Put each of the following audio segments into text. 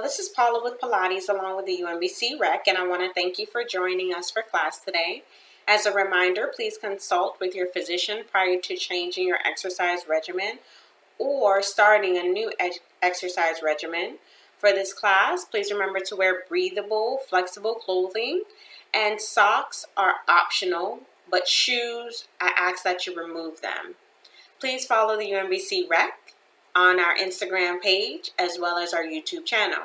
this is Paula with Pilates along with the UMBC Rec, and I want to thank you for joining us for class today. As a reminder, please consult with your physician prior to changing your exercise regimen or starting a new exercise regimen. For this class, please remember to wear breathable, flexible clothing, and socks are optional, but shoes, I ask that you remove them. Please follow the UMBC Rec on our Instagram page as well as our YouTube channel.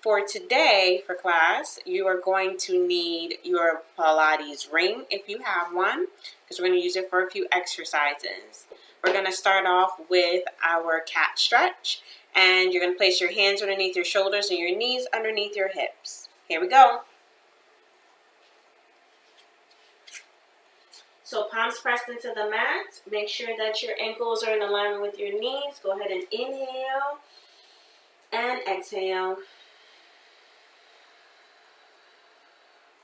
For today, for class, you are going to need your Pilates ring if you have one, because we're going to use it for a few exercises. We're going to start off with our cat stretch, and you're going to place your hands underneath your shoulders and your knees underneath your hips. Here we go. So palms pressed into the mat. Make sure that your ankles are in alignment with your knees. Go ahead and inhale and exhale.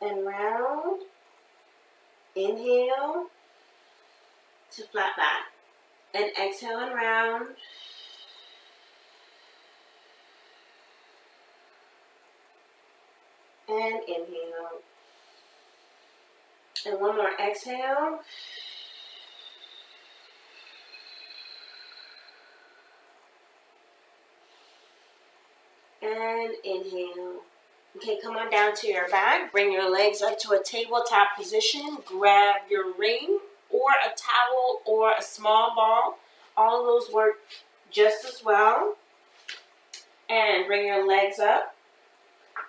And round. Inhale to flat back. And exhale and round. And inhale. And one more exhale. And inhale. Okay, come on down to your back. Bring your legs up to a tabletop position. Grab your ring or a towel or a small ball. All of those work just as well. And bring your legs up.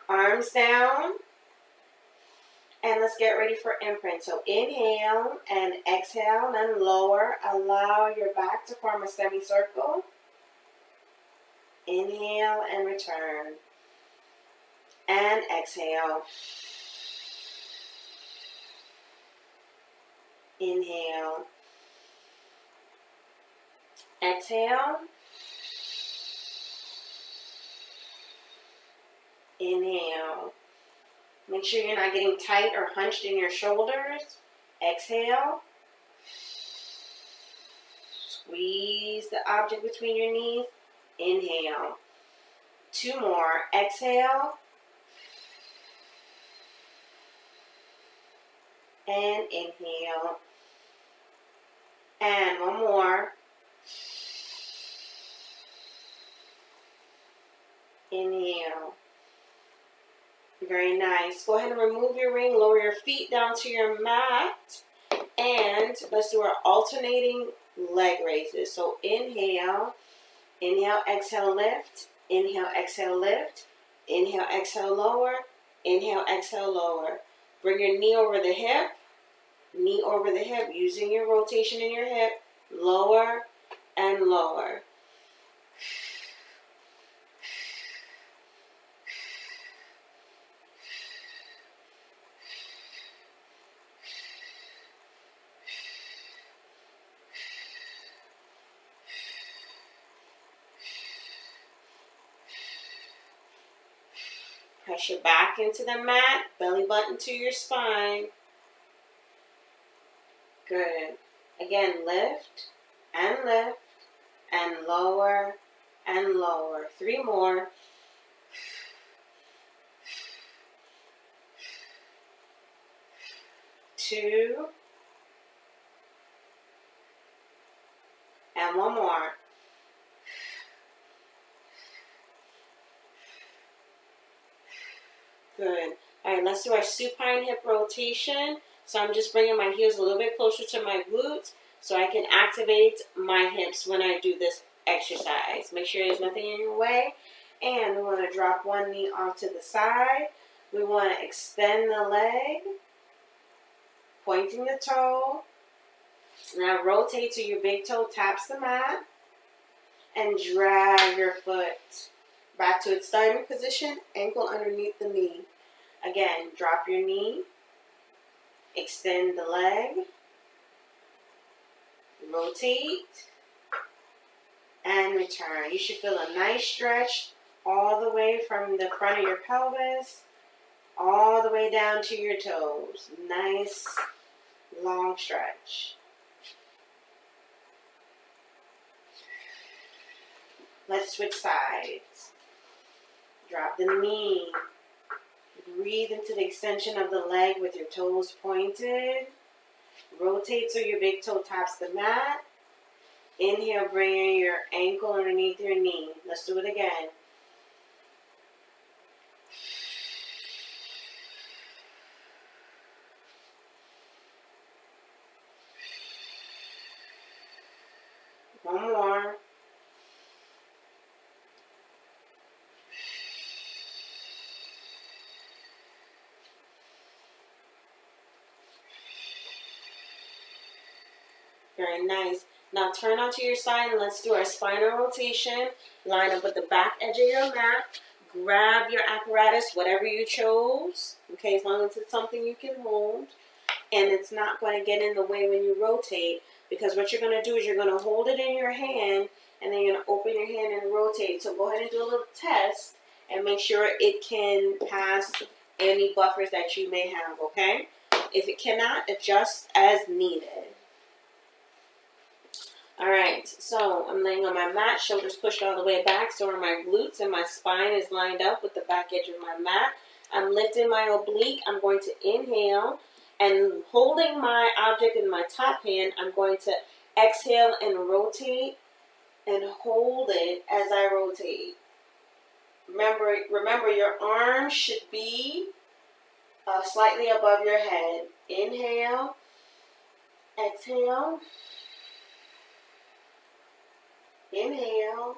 Arms down. And let's get ready for imprint. So inhale and exhale and lower. Allow your back to form a semicircle. Inhale and return. And exhale. Inhale. Exhale. Inhale. Make sure you're not getting tight or hunched in your shoulders. Exhale. Squeeze the object between your knees. Inhale. Two more. Exhale. And inhale. And one more. Inhale. Very nice. Go ahead and remove your ring. Lower your feet down to your mat. And let's do our alternating leg raises. So inhale. Inhale, exhale, lift. Inhale, exhale, lift. Inhale, exhale, lower. Inhale, exhale, lower. Bring your knee over the hip. Knee over the hip. Using your rotation in your hip. Lower and lower. Press your back into the mat, belly button to your spine. Good. Again, lift and lower and lower. Three more. Two. And one more. Good. All right, let's do our supine hip rotation. So I'm just bringing my heels a little bit closer to my glutes so I can activate my hips when I do this exercise. Make sure there's nothing in your way. And we want to drop one knee off to the side. We want to extend the leg, pointing the toe. Now rotate so your big toe taps the mat. And drag your foot back to its starting position, ankle underneath the knee. Again, drop your knee, extend the leg, rotate, and return. You should feel a nice stretch all the way from the front of your pelvis, all the way down to your toes. Nice, long stretch. Let's switch sides. Drop the knee. Breathe into the extension of the leg with your toes pointed. Rotate so your big toe taps the mat. Inhale, bring your ankle underneath your knee. Let's do it again. One more. Very nice. Now turn onto your side and let's do our spinal rotation. Line up with the back edge of your mat. Grab your apparatus, whatever you chose. Okay, as long as it's something you can hold. And it's not going to get in the way when you rotate. Because what you're going to do is you're going to hold it in your hand. And then you're going to open your hand and rotate. So go ahead and do a little test. And make sure it can pass any buffers that you may have, okay? If it cannot, adjust as needed. Alright, so I'm laying on my mat, shoulders pushed all the way back, so are my glutes, and my spine is lined up with the back edge of my mat. I'm lifting my oblique. I'm going to inhale, and holding my object in my top hand, I'm going to exhale and rotate, and hold it as I rotate. Remember your arms should be slightly above your head. Inhale, exhale. Inhale,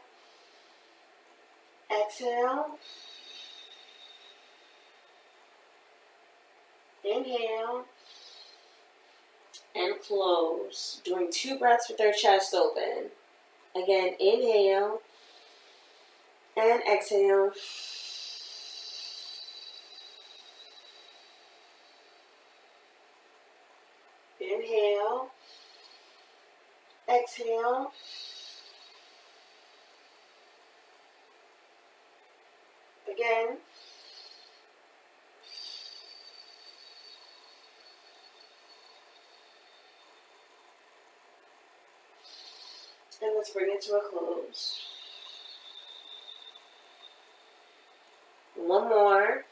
exhale, inhale, and close. Doing 2 breaths with our chest open. Again, inhale and exhale. Inhale, exhale. Again. And let's bring it to a close. One more.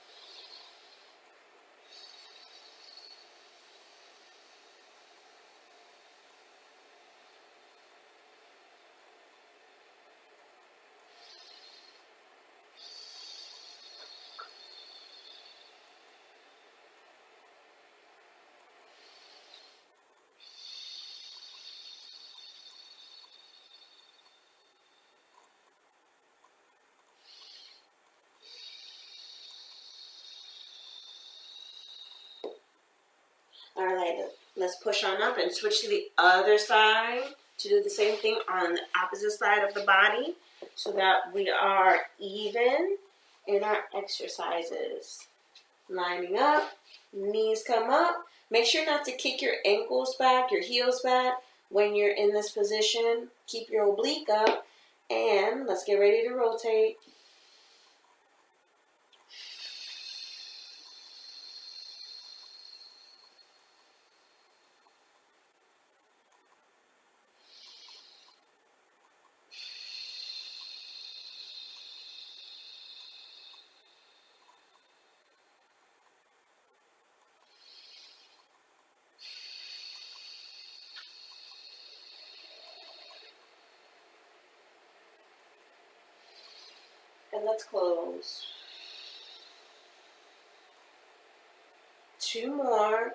Alright, let's push on up and switch to the other side to do the same thing on the opposite side of the body so that we are even in our exercises. Lining up, knees come up. Make sure not to kick your ankles back, your heels back when you're in this position. Keep your oblique up, and let's get ready to rotate. And let's close. 2 more.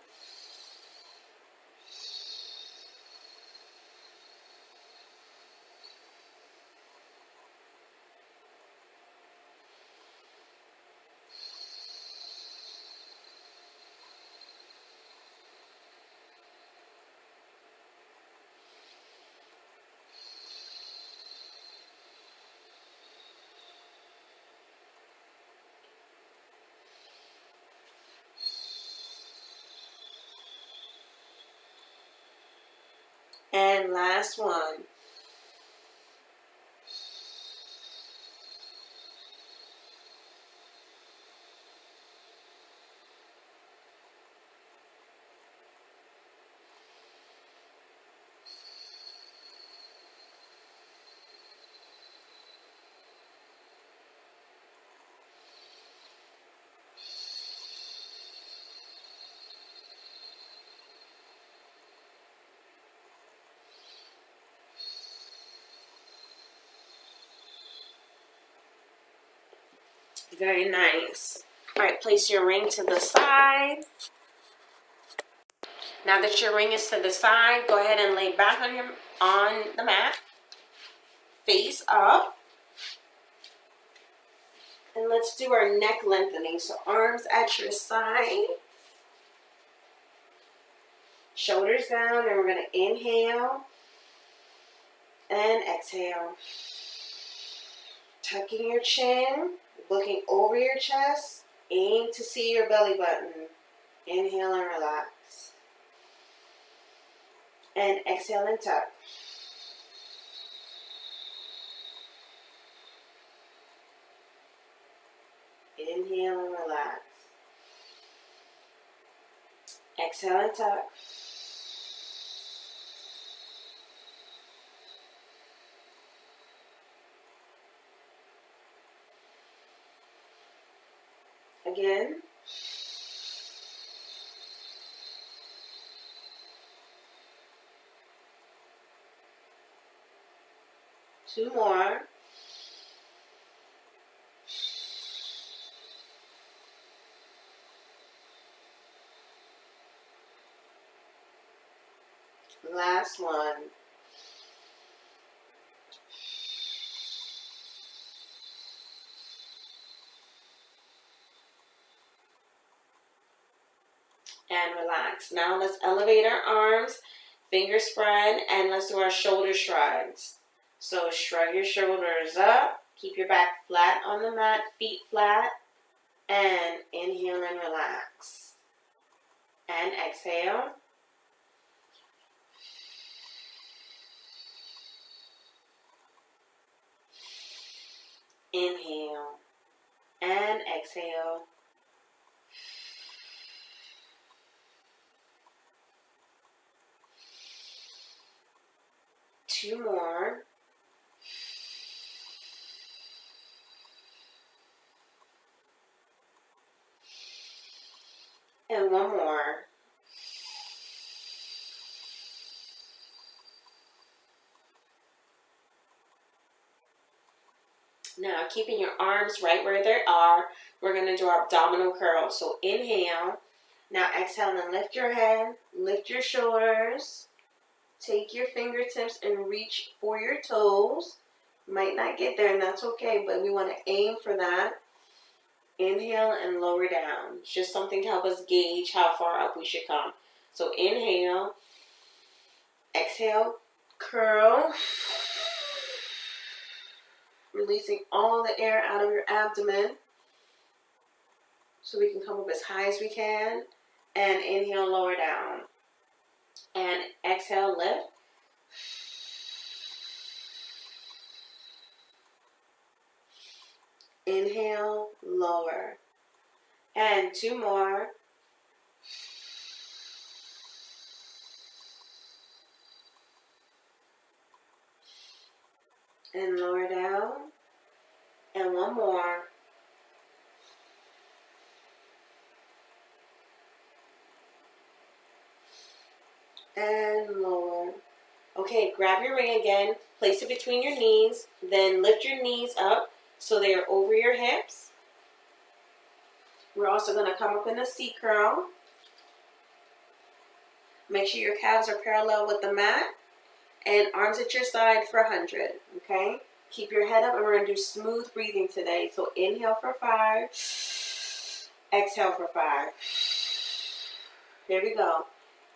And last one. Very nice. All right, place your ring to the side. Now that your ring is to the side, go ahead and lay back on the mat, face up. And let's do our neck lengthening. So arms at your side, shoulders down, and we're going to inhale and exhale. Tucking your chin, looking over your chest, aim to see your belly button. Inhale and relax. And exhale and tuck. Inhale and relax. Exhale and tuck. Again. Two more. Last one. And relax. Now let's elevate our arms, fingers spread, and let's do our shoulder shrugs. So shrug your shoulders up, keep your back flat on the mat, feet flat, and inhale and relax. And exhale. Inhale and exhale. Two more. And one more. Now, keeping your arms right where they are, we're going to do our abdominal curl. So inhale. Now exhale and lift your head, lift your shoulders. Take your fingertips and reach for your toes. Might not get there, and that's okay, but we want to aim for that. Inhale and lower down. It's just something to help us gauge how far up we should come. So inhale. Exhale. Curl. Releasing all the air out of your abdomen so we can come up as high as we can. And inhale, lower down. And exhale, lift. Inhale, lower. And two more. And lower down. And one more. And lower. Okay, grab your ring again, place it between your knees, then lift your knees up so they are over your hips. We're also going to come up in a C curl. Make sure your calves are parallel with the mat and arms at your side for 100, okay? Keep your head up and we're going to do smooth breathing today. So inhale for 5, exhale for 5. Here we go.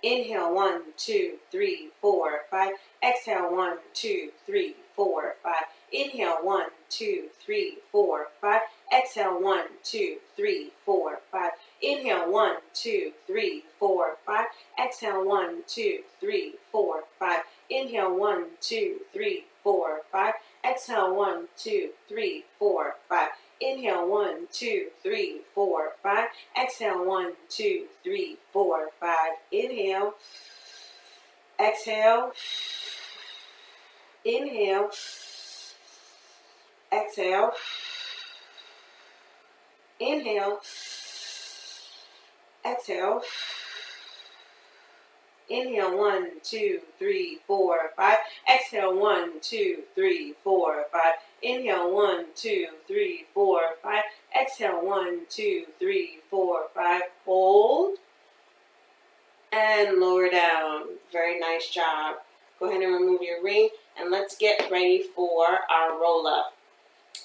Inhale, 1, 2, 3, 4, 5. Exhale, 1, 2, 3, 4, 5. Inhale, 1, 2, 3, 4, 5. Exhale, 1, 2, 3, 4, 5. Inhale, 1, 2, 3, 4, 5. Exhale, 1, 2, 3, 4, 5. Inhale, 1, 2, 3, 4, 5. Exhale, 1, 2, 3, 4, 5. Inhale, 1, 2, 3, 4, 5. Exhale, 1, 2, 3, 4, 5. Inhale. Exhale. Inhale. Exhale. Inhale. Exhale. Inhale, 1, 2, 3, 4, 5. Exhale, 1, 2, 3, 4, 5. Inhale, 1, 2, 3, 4, 5. Exhale, 1, 2, 3, 4, 5. Hold. And lower down. Very nice job. Go ahead and remove your ring. And let's get ready for our roll-up.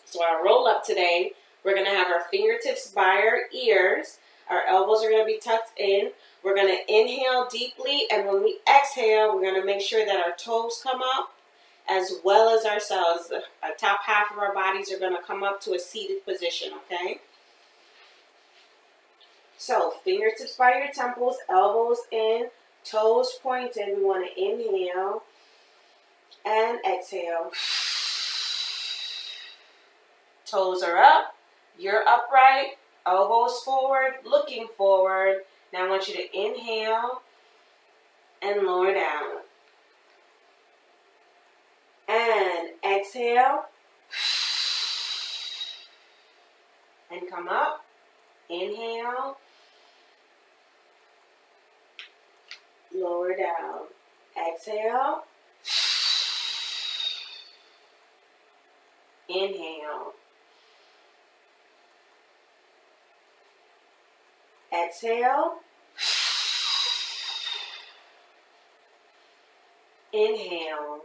So our roll-up today, we're going to have our fingertips by our ears. Our elbows are going to be tucked in. We're going to inhale deeply, and when we exhale, we're going to make sure that our toes come up as well as ourselves. Our top half of our bodies are going to come up to a seated position, okay? So fingertips by your temples, elbows in, toes pointed. We want to inhale and exhale. Toes are up, you're upright, elbows forward, looking forward. Now I want you to inhale and lower down. And exhale. And come up. Inhale. Lower down. Exhale. Inhale. Exhale. Inhale.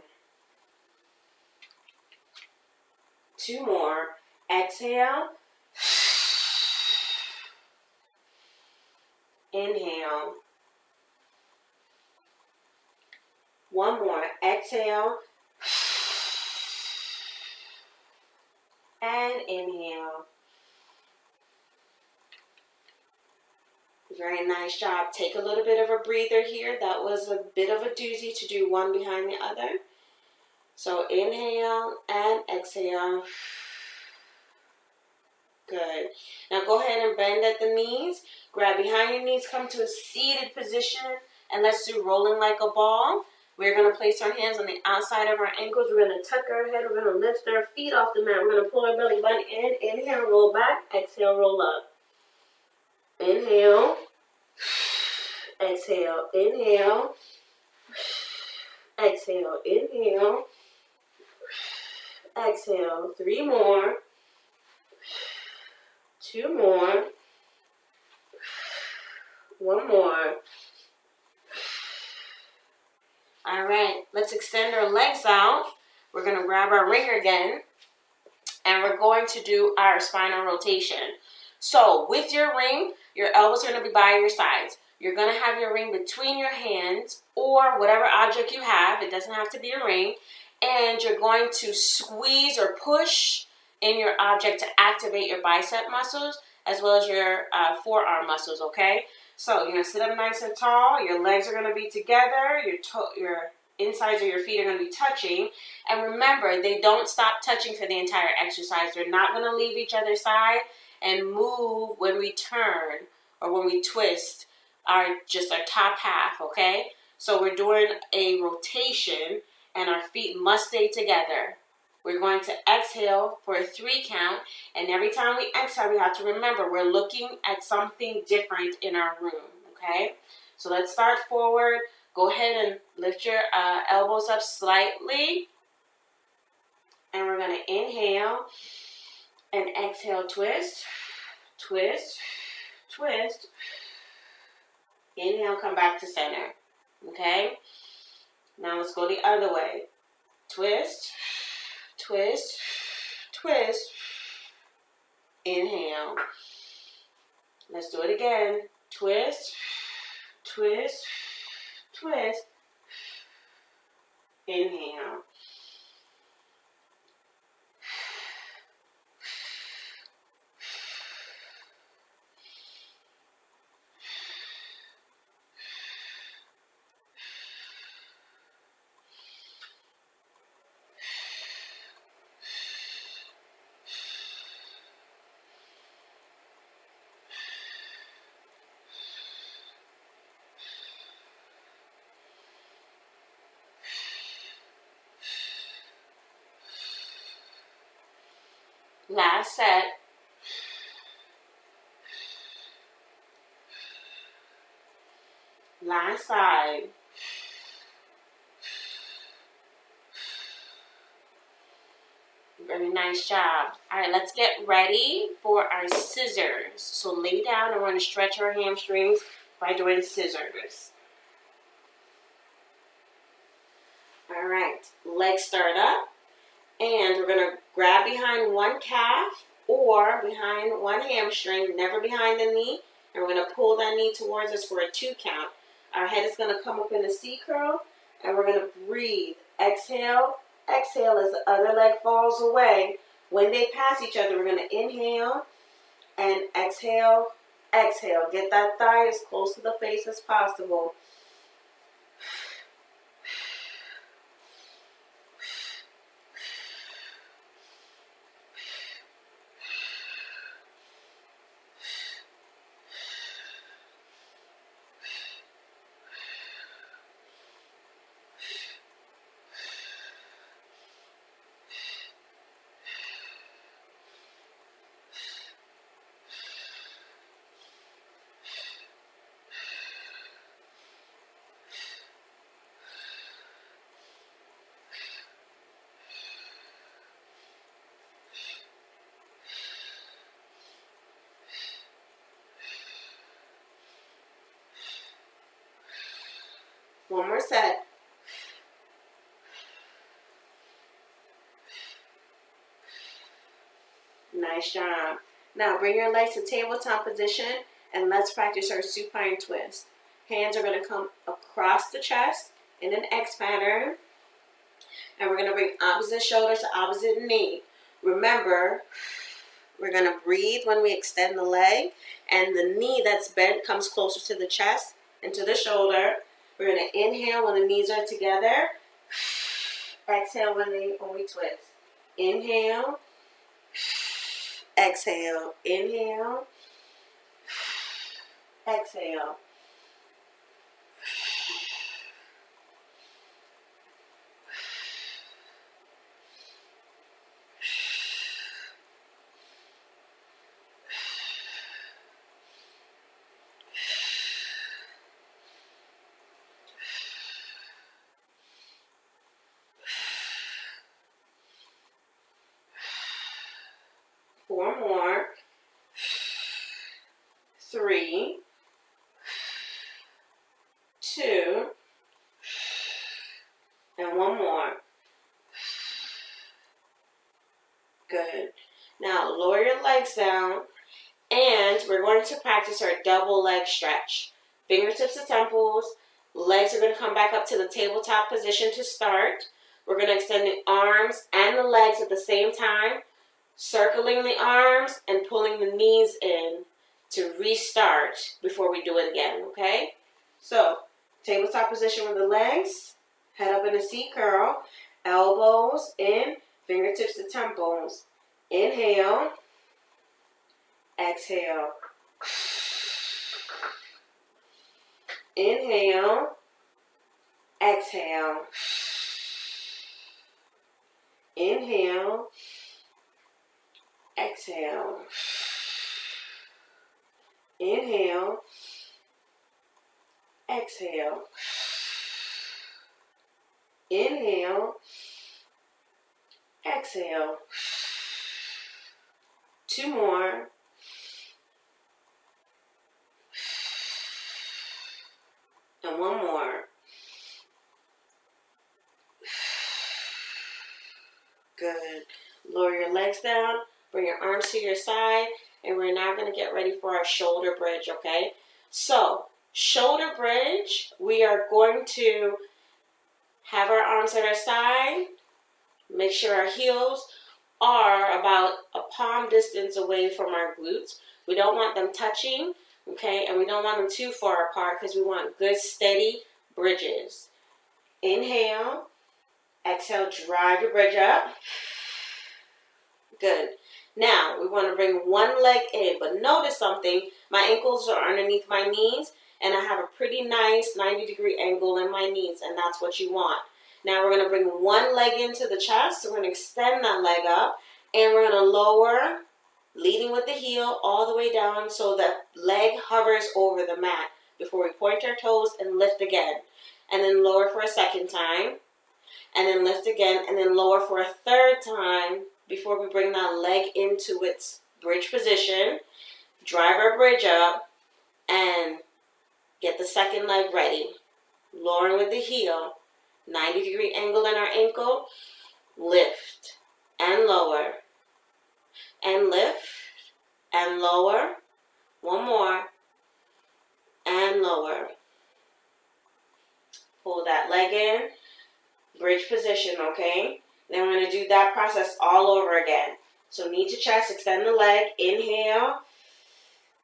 2 more. Exhale. Inhale. 1 more. Exhale. And inhale. Very nice job. Take a little bit of a breather here. That was a bit of a doozy to do one behind the other. So inhale and exhale. Good. Now go ahead and bend at the knees. Grab behind your knees. Come to a seated position. And let's do rolling like a ball. We're going to place our hands on the outside of our ankles. We're going to tuck our head. We're going to lift our feet off the mat. We're going to pull our belly button in. Inhale, roll back. Exhale, roll up. Inhale. Exhale. Inhale. Exhale. Inhale. Exhale. 3 more. 2 more. 1 more. All right, let's extend our legs out. We're going to grab our ring again, and we're going to do our spinal rotation. So with your ring, your elbows are going to be by your sides. You're going to have your ring between your hands or whatever object you have. It doesn't have to be a ring. And you're going to squeeze or push in your object to activate your bicep muscles as well as your forearm muscles, okay? So you're going to sit up nice and tall. Your legs are going to be together. Your insides of your feet are going to be touching. And remember, they don't stop touching for the entire exercise. They're not going to leave each other's side and move when we turn or when we twist just our top half, okay? So we're doing a rotation and our feet must stay together. We're going to exhale for a 3 count, and every time we exhale, we have to remember we're looking at something different in our room, okay? So let's start forward. Go ahead and lift your elbows up slightly, and we're going to inhale and exhale, twist, twist, twist. Inhale, come back to center, okay? Now let's go the other way. Twist, twist, twist. Inhale. Let's do it again. Twist, twist, twist. Inhale. Last set. Last side. Very nice job. All right, let's get ready for our scissors. So lay down and we're going to stretch our hamstrings by doing scissors. All right, legs start up. And we're going to grab behind one calf or behind one hamstring, never behind the knee. And we're going to pull that knee towards us for a 2 count. Our head is going to come up in a C curl. And we're going to breathe. Exhale. Exhale as the other leg falls away. When they pass each other, we're going to inhale and exhale. Exhale. Get that thigh as close to the face as possible. One more set. Nice job. Now bring your legs to tabletop position and let's practice our supine twist. Hands are going to come across the chest in an X pattern. And we're going to bring opposite shoulder to opposite knee. Remember, we're going to breathe when we extend the leg. And the knee that's bent comes closer to the chest and to the shoulder. We're going to inhale when the knees are together. Exhale when we twist. Inhale. Exhale. Inhale. Exhale. Four more. 3, 2, and one more. Good. Now lower your legs down and we're going to practice our double leg stretch. Fingertips to temples. Legs are going to come back up to the tabletop position to start. We're going to extend the arms and the legs at the same time, circling the arms and pulling the knees in to restart before we do it again, okay? So, tabletop position with the legs, head up in a C curl, elbows in, fingertips to temples. Inhale, exhale. Inhale, exhale. Inhale, exhale. Inhale, exhale. Inhale, exhale. 2 more. And 1 more. Good. Lower your legs down. Bring your arms to your side. And we're now going to get ready for our shoulder bridge, okay? So, shoulder bridge, we are going to have our arms at our side. Make sure our heels are about a palm distance away from our glutes. We don't want them touching, okay? And we don't want them too far apart because we want good, steady bridges. Inhale. Exhale, drive your bridge up. Good. Now, we want to bring one leg in, but notice something. My ankles are underneath my knees, and I have a pretty nice 90-degree angle in my knees, and that's what you want. Now, we're going to bring one leg into the chest. So we're going to extend that leg up, and we're going to lower, leading with the heel all the way down so the leg hovers over the mat before we point our toes and lift again. And then lower for a second time, and then lift again, and then lower for a third time, before we bring that leg into its bridge position. Drive our bridge up and get the second leg ready. Lowering with the heel, 90-degree angle in our ankle. Lift and lower and lift and lower. One more and lower. Pull that leg in, bridge position, okay? Then we're going to do that process all over again. So knee to chest, extend the leg, inhale,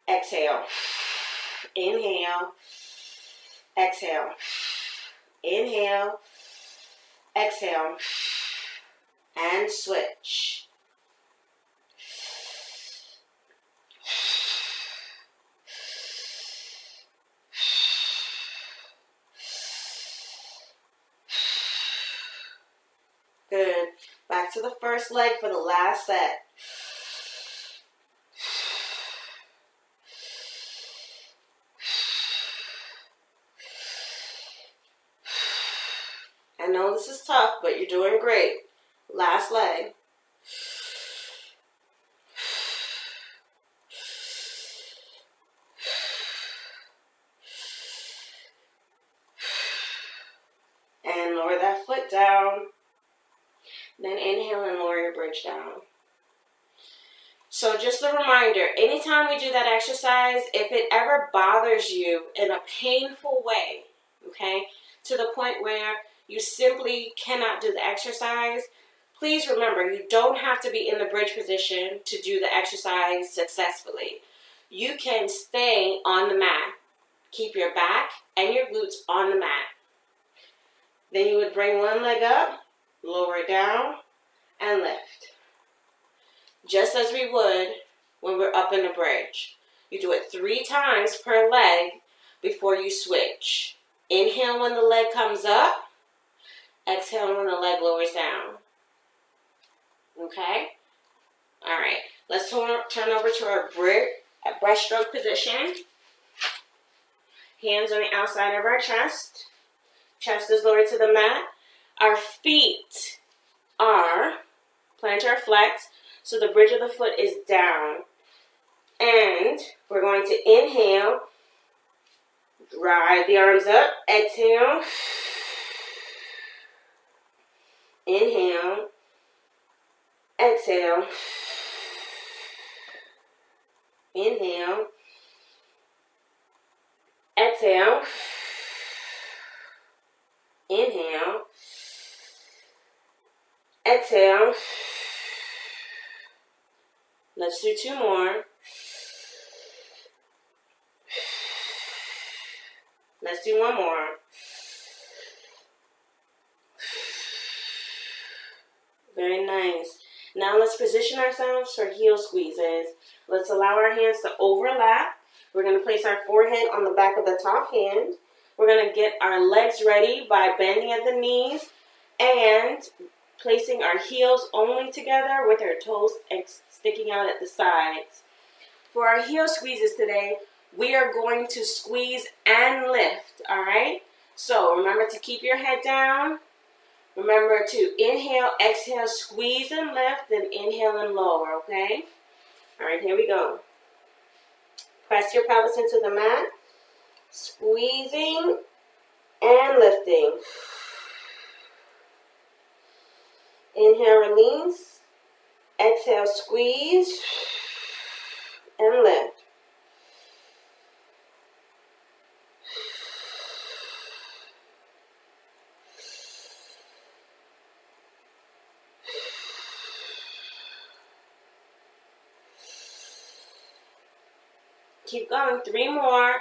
exhale, inhale, exhale, inhale, exhale, and switch. Good. Back to the first leg for the last set. I know this is tough, but you're doing great. Last leg. And lower that foot down. Then inhale and lower your bridge down. So just a reminder, anytime we do that exercise, if it ever bothers you in a painful way, okay, to the point where you simply cannot do the exercise, please remember, you don't have to be in the bridge position to do the exercise successfully. You can stay on the mat. Keep your back and your glutes on the mat. Then you would bring one leg up, lower it down, and lift. Just as we would when we're up in the bridge. You do it 3 times per leg before you switch. Inhale when the leg comes up. Exhale when the leg lowers down. Okay? All right. Let's turn over to our breaststroke position. Hands on the outside of our chest. Chest is lowered to the mat. Our feet are plantar flex, so the bridge of the foot is down. And we're going to inhale, drive the arms up, exhale, inhale, exhale, inhale, exhale, inhale, exhale. Let's do 2 more. Let's do 1 more. Very nice. Now let's position ourselves for heel squeezes. Let's allow our hands to overlap. We're going to place our forehead on the back of the top hand. We're going to get our legs ready by bending at the knees and placing our heels only together with our toes sticking out at the sides. For our heel squeezes today, we are going to squeeze and lift, all right? So remember to keep your head down. Remember to inhale, exhale, squeeze and lift, then inhale and lower, okay? All right, here we go. Press your pelvis into the mat, squeezing and lifting. Inhale, release. Exhale, squeeze and lift. Keep going. 3 more.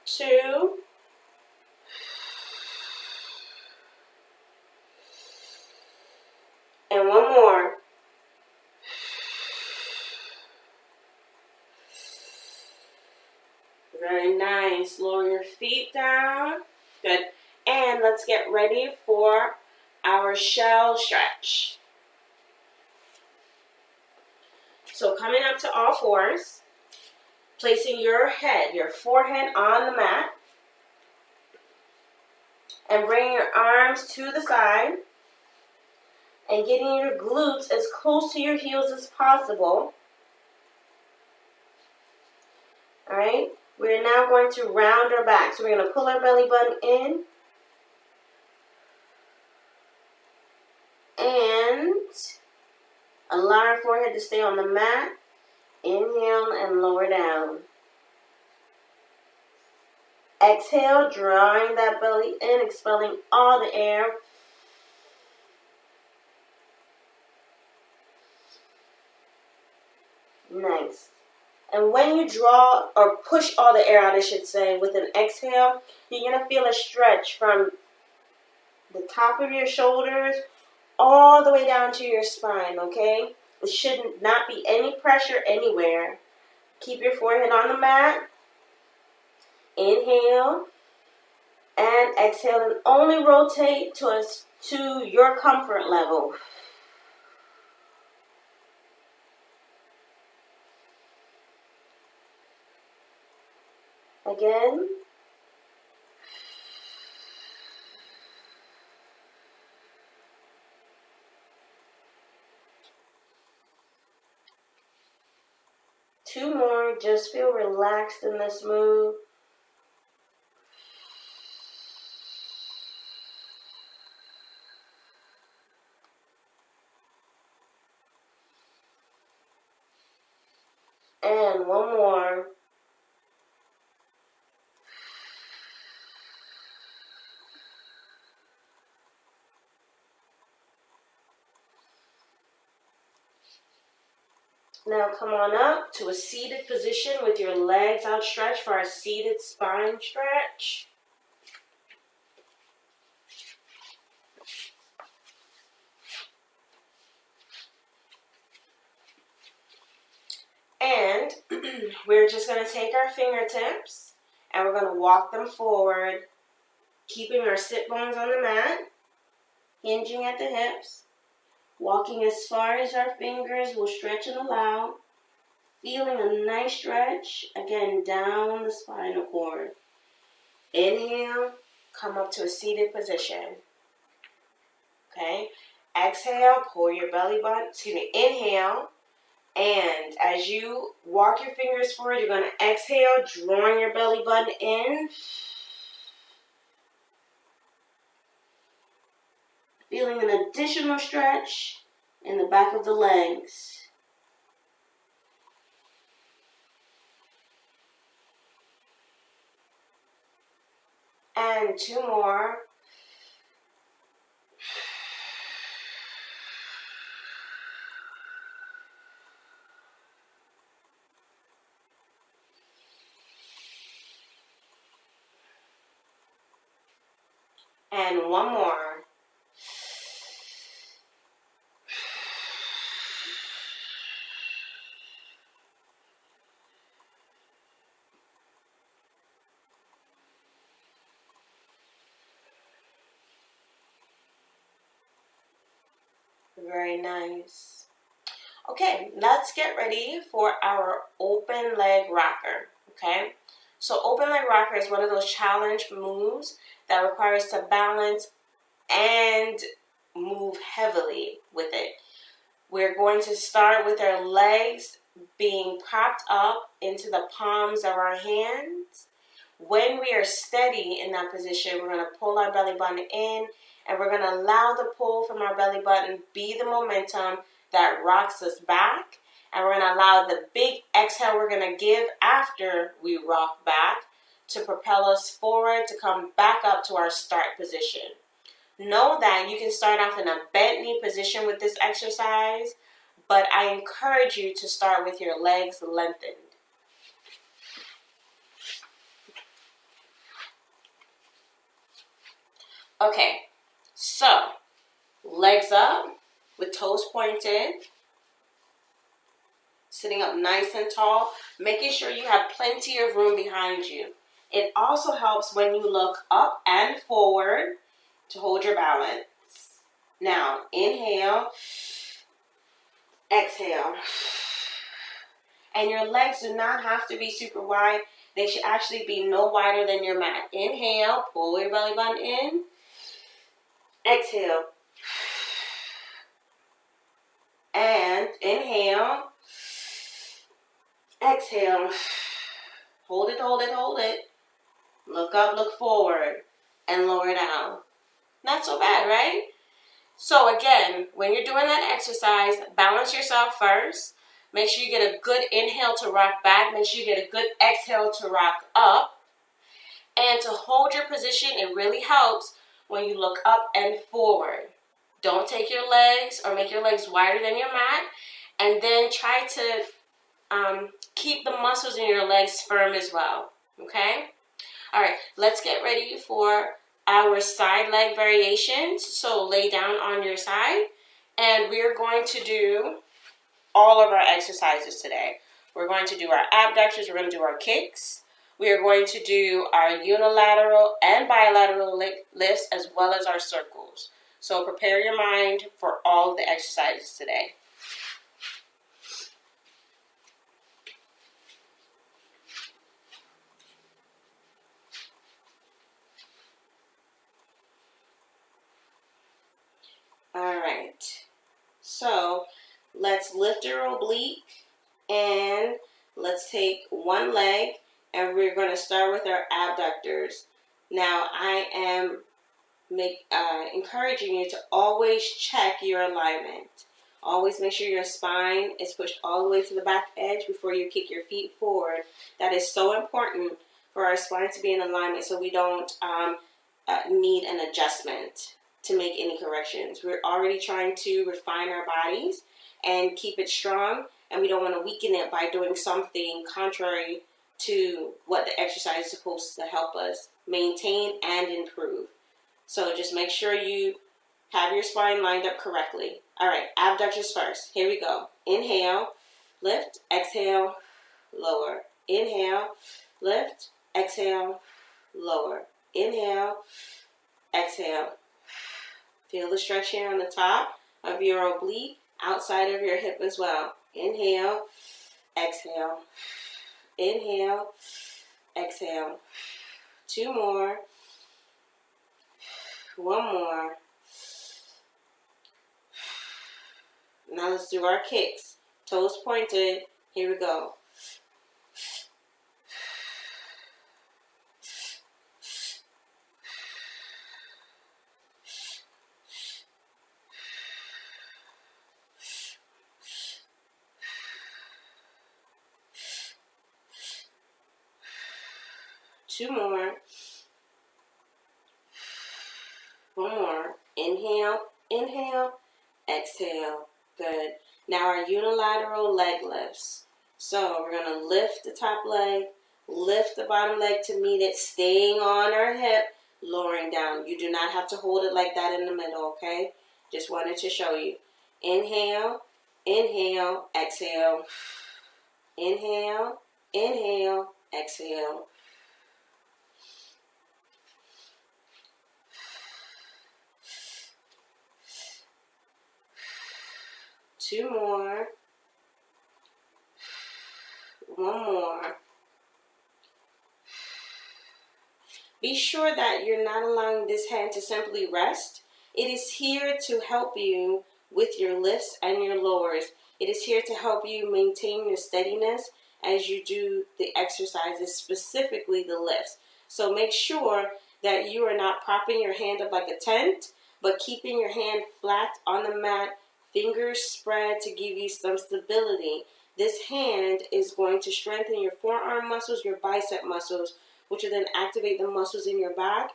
Two. And 1 more. Very nice. Lower your feet down. Good. And let's get ready for our shell stretch. So coming up to all fours, placing your head, your forehead on the mat, and bringing your arms to the side and getting your glutes as close to your heels as possible. All right, we're now going to round our back. So we're going to pull our belly button in and allow our forehead to stay on the mat. Inhale and lower down. Exhale, drawing that belly in, expelling all the air. Nice. And when you draw or push all the air out, I should say, with an exhale, you're going to feel a stretch from the top of your shoulders all the way down to your spine, okay? It should not be any pressure anywhere. Keep your forehead on the mat. Inhale and exhale, and only rotate to your comfort level. Again. Two more. Just feel relaxed in this move. And one more. Now come on up to a seated position with your legs outstretched for our seated spine stretch. And we're just going to take our fingertips and we're going to walk them forward, keeping our sit bones on the mat, hinging at the hips, walking as far as our fingers will stretch and allow, feeling a nice stretch, again, down the spinal cord. Inhale, come up to a seated position. Okay, exhale, pull your belly button, inhale. And as you walk your fingers forward, you're going to exhale, drawing your belly button in. Feeling an additional stretch in the back of the legs. And two more. And one more. Very nice. Okay, let's get ready for our open leg rocker, okay? So open leg rocker is one of those challenge moves that requires to balance and move heavily with it. We're going to start with our legs being propped up into the palms of our hands. When we are steady in that position, we're going to pull our belly button in, and we're going to allow the pull from our belly button be the momentum that rocks us back. And we're going to allow the big exhale we're going to give after we rock back to propel us forward to come back up to our start position. Know that you can start off in a bent knee position with this exercise, but I encourage you to start with your legs lengthened. Okay, so legs up with toes pointed, sitting up nice and tall, making sure you have plenty of room behind you. It also helps when you look up and forward to hold your balance. Now, inhale, exhale. And your legs do not have to be super wide. They should actually be no wider than your mat. Inhale, pull your belly button in. exhale, and inhale, exhale, hold it, hold it, hold it, look up, look forward, and lower down. Not so bad, right? So again, when you're doing that exercise, balance yourself first. Make sure you get a good inhale to rock back. Make sure you get a good exhale to rock up. And to hold your position, it really helps when you look up and forward. Don't take your legs or make your legs wider than your mat. And then try to keep the muscles in your legs firm as well. Okay? All right, let's get ready for our side leg variations. So lay down on your side. And we're going to do all of our exercises today. We're going to do our abductors. We're going to do our kicks. We are going to do our unilateral and bilateral lifts as well as our circles. So prepare your mind for all of the exercises today. All right. So let's lift our oblique and let's take one leg and we're going to start with our abductors. Now I am encouraging you to always check your alignment. Always make sure your spine is pushed all the way to the back edge before you kick your feet forward. That is so important for our spine to be in alignment so we don't need an adjustment to make any corrections. We're already trying to refine our bodies and keep it strong, and we don't want to weaken it by doing something contrary to what the exercise is supposed to help us maintain and improve. So just make sure you have your spine lined up correctly. All right, abductors first. Here we go. Inhale, lift, exhale, lower. Inhale, lift, exhale, lower. Inhale, exhale. Feel the stretch here on the top of your oblique, outside of your hip as well. Inhale, exhale. Inhale, exhale. Two more. One more. Now let's do our kicks. Toes pointed. Here we go. Two more. One more. Inhale, inhale, exhale. Good. Now our unilateral leg lifts. So we're going to lift the top leg, lift the bottom leg to meet it, staying on our hip, lowering down. You do not have to hold it like that in the middle, okay? Just wanted to show you. Inhale, inhale, exhale. Inhale, inhale, exhale. Two more. One more. Be sure that you're not allowing this hand to simply rest. It is here to help you with your lifts and your lowers. It is here to help you maintain your steadiness as you do the exercises, specifically the lifts. So make sure that you are not propping your hand up like a tent, but keeping your hand flat on the mat, fingers spread to give you some stability. This hand is going to strengthen your forearm muscles, your bicep muscles, which will then activate the muscles in your back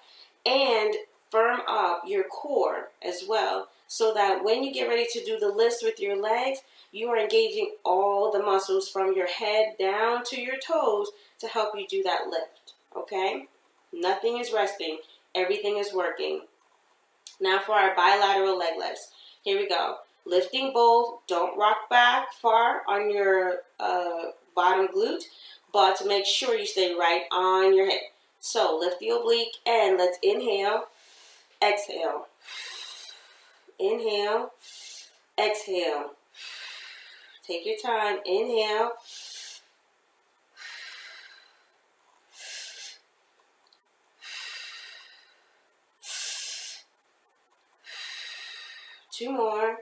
and firm up your core as well, so that when you get ready to do the lifts with your legs, you are engaging all the muscles from your head down to your toes to help you do that lift, okay? Nothing is resting. Everything is working. Now for our bilateral leg lifts. Here we go. Lifting both. Don't rock back far on your bottom glute, but to make sure you stay right on your hip. So lift the oblique and let's inhale, exhale. Inhale, exhale. Take your time. Inhale. 2 more.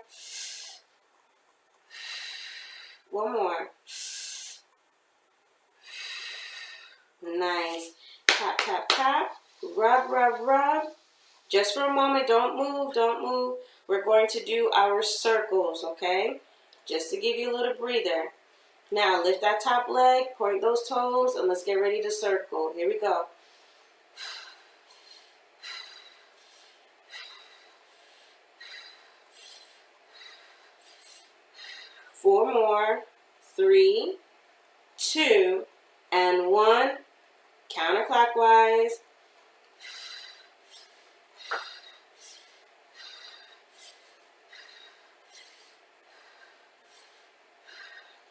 1 more. Nice. Tap, tap, tap. Rub, rub, rub. Just for a moment. Don't move. Don't move. We're going to do our circles, okay? Just to give you a little breather. Now, lift that top leg, point those toes, and let's get ready to circle. Here we go. 4 more. 3, 2, and 1. Counterclockwise.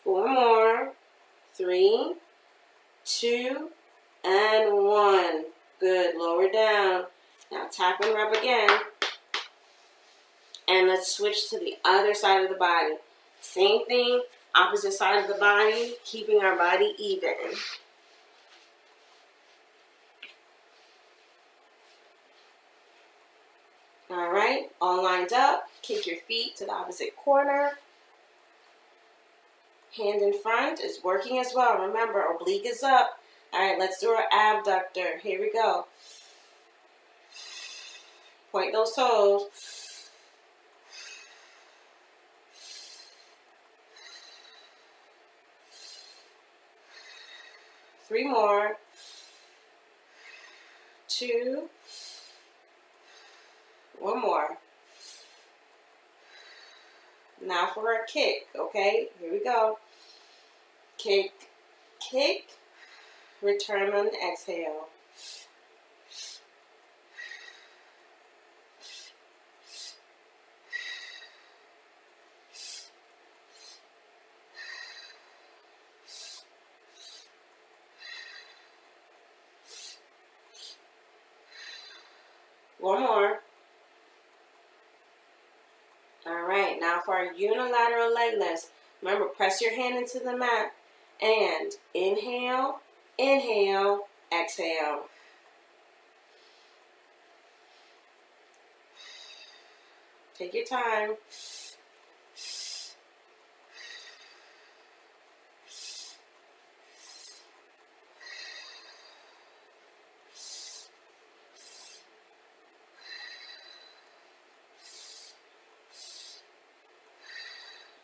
4 more. 3, 2, and 1. Good. Lower down. Now tap and rub again. And let's switch to the other side of the body. Same thing, opposite side of the body, keeping our body even. All right, all lined up. Kick your feet to the opposite corner. Hand in front is working as well. Remember, oblique is up. All right, let's do our abductor. Here we go. Point those toes. 3 more. 2. 1 more. Now for our kick, okay? Here we go. Kick, kick. Return on the exhale. One more. All right, now for our unilateral leg lifts. Remember, press your hand into the mat and inhale, inhale, exhale. Take your time.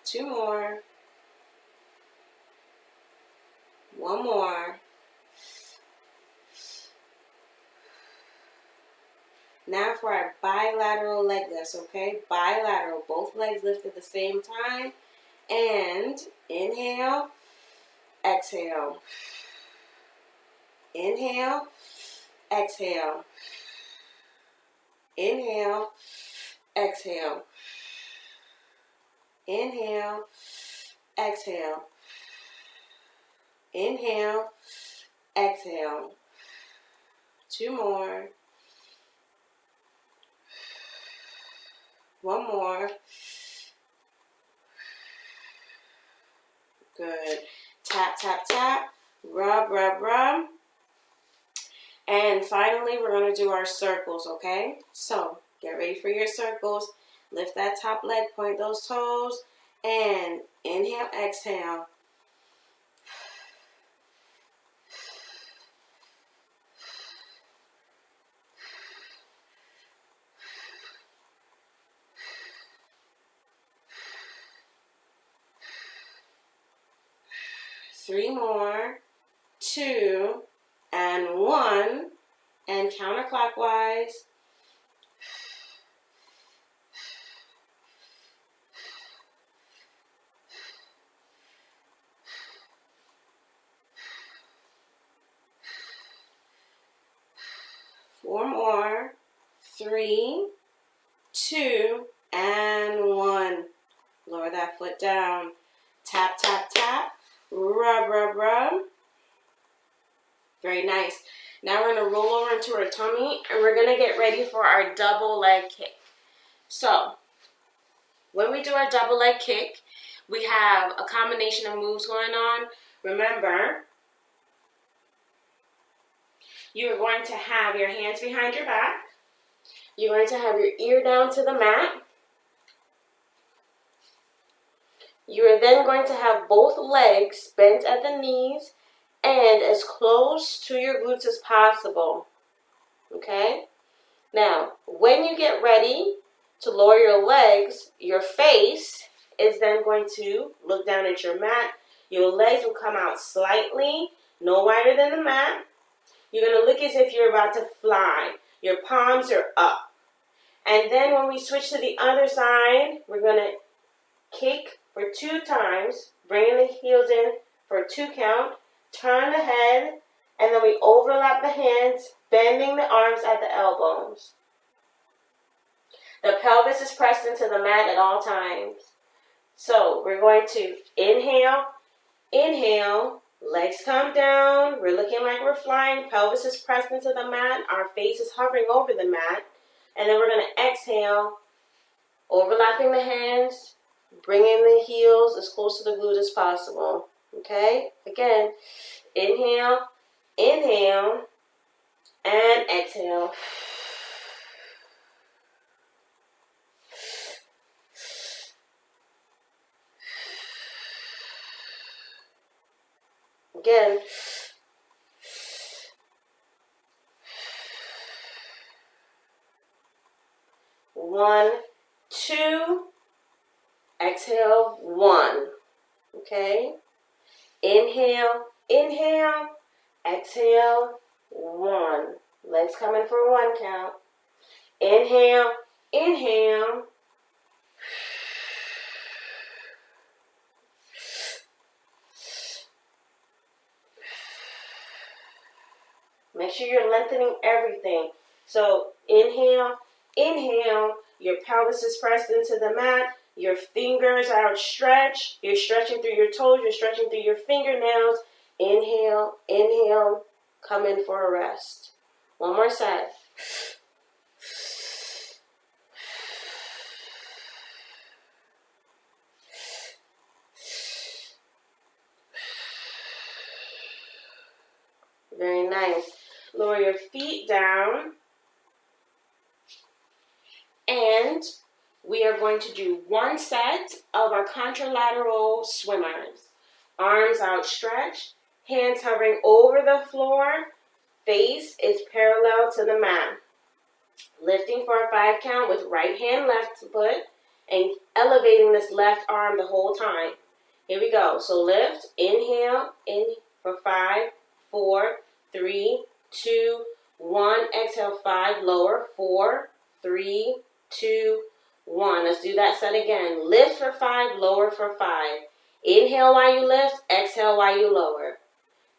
Two more. 1 more. Now for our bilateral leg lifts, okay? Bilateral, both legs lift at the same time. And inhale, exhale. Inhale, exhale. Inhale, exhale. Inhale, exhale. Inhale, exhale. 2 more. 1 more. Good. Tap, tap, tap. Rub, rub, rub. And finally, we're going to do our circles, okay? So, get ready for your circles. Lift that top leg, point those toes, and inhale, exhale. Three more, 2, and 1, and counterclockwise. Four more, 3, 2, and 1. Lower that foot down. Tap, tap, tap. Rub, rub, rub. Very nice. Now we're going to roll over into our tummy, and we're going to get ready for our double leg kick. So, when we do our double leg kick, we have a combination of moves going on. Remember, you're going to have your hands behind your back. You're going to have your ear down to the mat. You are then going to have both legs bent at the knees and as close to your glutes as possible. Okay? Now, when you get ready to lower your legs, your face is then going to look down at your mat. Your legs will come out slightly, no wider than the mat. You're going to look as if you're about to fly. Your palms are up. And then when we switch to the other side, we're going to kick for 2 times, bringing the heels in for a 2 count, turn the head, and then we overlap the hands, bending the arms at the elbows. The pelvis is pressed into the mat at all times. So we're going to inhale, legs come down, we're looking like we're flying, pelvis is pressed into the mat, our face is hovering over the mat, and then we're going to exhale, overlapping the hands, bringing the heels as close to the glute as possible. Okay? Again, inhale, and exhale. Again. One, 2. Exhale, 1. Okay? Inhale, exhale, 1. Legs coming for 1 count. Inhale. Make sure you're lengthening everything. So inhale, your pelvis is pressed into the mat, your fingers are outstretched, you're stretching through your toes, you're stretching through your fingernails. Inhale, come in for a rest. One more set. Very nice. Lower your feet down. And we are going to do 1 set of our contralateral swimmers. Arms outstretched, hands hovering over the floor, face is parallel to the mat. Lifting for a 5 count with right hand, left foot, and elevating this left arm the whole time. Here we go. So lift, inhale, in for 5, 4, 3, 2, 1. Exhale, 5, lower, 4, 3, 2, 1. Let's do that set again. Lift for 5, lower for 5. Inhale while you lift, exhale while you lower.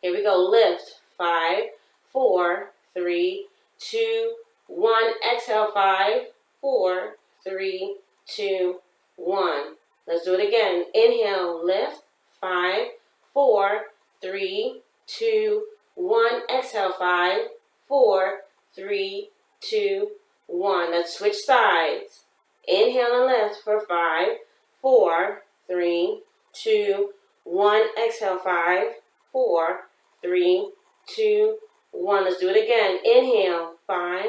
Here we go. Lift, 5, 4, 3, 2, 1. Exhale, 5, 4, 3, 2, 1. Let's do it again. Inhale, lift, 5, 4, 3, 2, 1. Exhale, 5, 4, 3, 2, 1. Let's switch sides. Inhale and lift for 5, 4, 3, 2, 1. Exhale, 5, 4, 3, 2, 1. Let's do it again. Inhale, 5,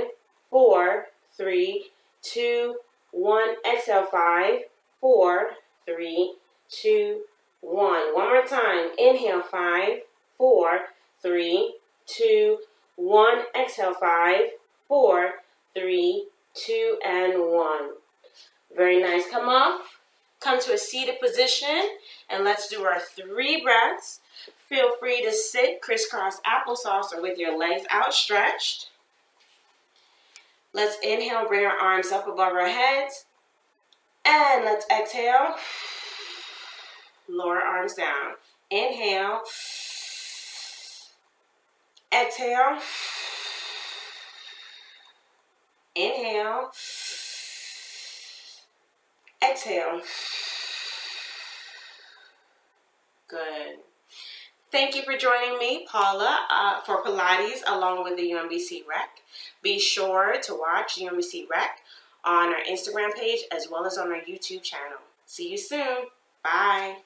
4, 3, 2, 1. Exhale, 5, 4, 3, 2, 1. One more time. Inhale, 5, 4, 3, 2, 1. Exhale, 5, 4, 3, 2, and 1. Very nice. Come up. Come to a seated position, and let's do our 3 breaths. Feel free to sit crisscross applesauce or with your legs outstretched. Let's inhale, bring our arms up above our heads. And let's exhale. Lower arms down. Inhale. Exhale. Inhale. Exhale. Good. Thank you for joining me, Paula, for Pilates along with the UMBC Rec. Be sure to watch UMBC Rec on our Instagram page as well as on our YouTube channel. See you soon. Bye.